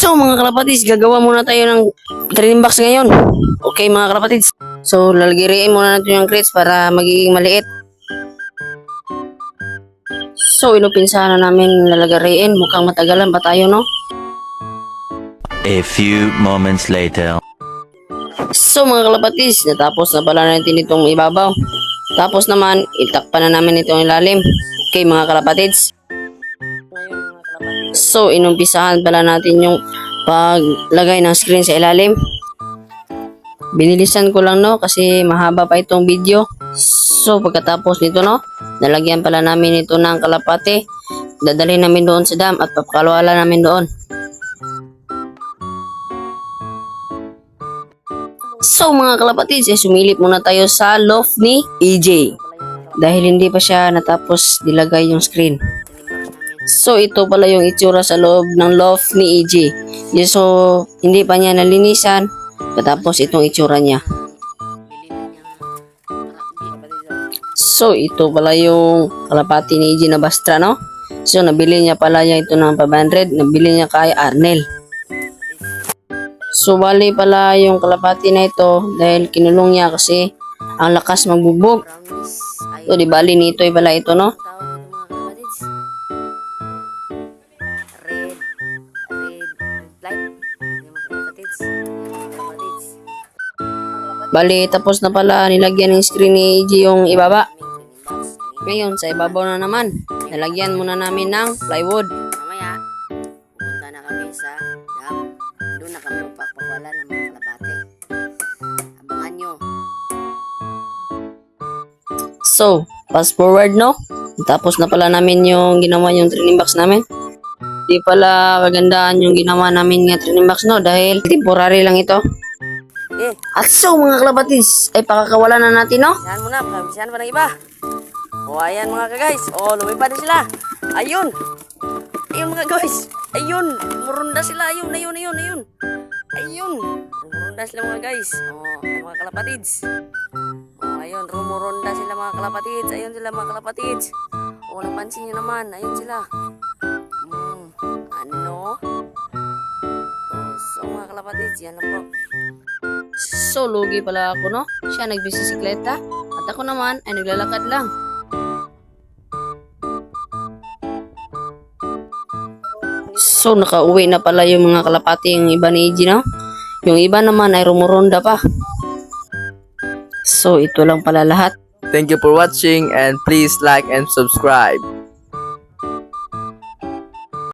So mga kalapatids, gagawa muna tayo ng training box ngayon. Okay mga kalapatids. So lalagiriin muna natin yung crates para magiging maliit. So inupinsahan na namin lalagariin. Mukhang matagalan pa tayo, no? A few moments later. So mga kalapatids, natapos na pala natin itong ibabaw. Tapos naman, itakpan na namin itong ilalim. Okay mga kalapatids. So inumpisahan pala natin yung paglagay ng screen sa ilalim. Binilisan ko lang, no, kasi mahaba pa itong video. So pagkatapos nito, no, nalagyan pala namin ito ng kalapate. Dadalhin namin doon sa dam at papakalwala namin doon. So mga kalapatids, sumilip muna tayo sa loft ni EJ. Dahil hindi pa siya natapos nilagay yung screen. So ito pala yung itsura sa loob ng loft ni EJ. So hindi pa niya nalinisan. Patapos itong itsura niya. So ito pala yung kalapati ni EJ na bastra, no? So nabili niya pala niya ito ng 500. Nabili niya kay Arnel. So bali pala yung kalapati na ito dahil kinulong niya kasi ang lakas magbubog. So di bali nito ay pala ito, no? Bali, tapos na pala nilagyan ng screen ni EJ yung ibaba. Ngayon, sa ibabaw na naman, nalagyan muna namin ng plywood. Mamaya, pupunta na kami sa dam. Doon na kami magpapawala ng mga kalapate. Abangan nyo. So, fast forward, no? Tapos na pala namin yung ginawa yung training box namin. Di pala kagandaan yung ginawa namin nga training box, no? Dahil temporary lang ito. At so mga kalapatids, ay pakakawalan na natin, no? Saan mo na, saan pa ng iba? O ayan mga ka-guys. O lumipad na sila. Ayun. Ayun mga guys. Ayun. Murunda sila. Ayun. Ayun. Rumurunda sila mga guys. O mga kalapatids. O ayun. Rumurunda sila mga kalapatids. Ayun sila mga kalapatids. O napansin nyo naman. Ayun sila. Ano? So mga kalapatids, yan lang po. So, lugi pala ako, no? Siya nagbisikleta at ako naman ay naglalakad lang. So, nakauwi na pala yung mga kalapati yung iba ni EJ, no? Yung iba naman ay rumuronda pa. So, ito lang pala lahat. Thank you for watching and please like and subscribe.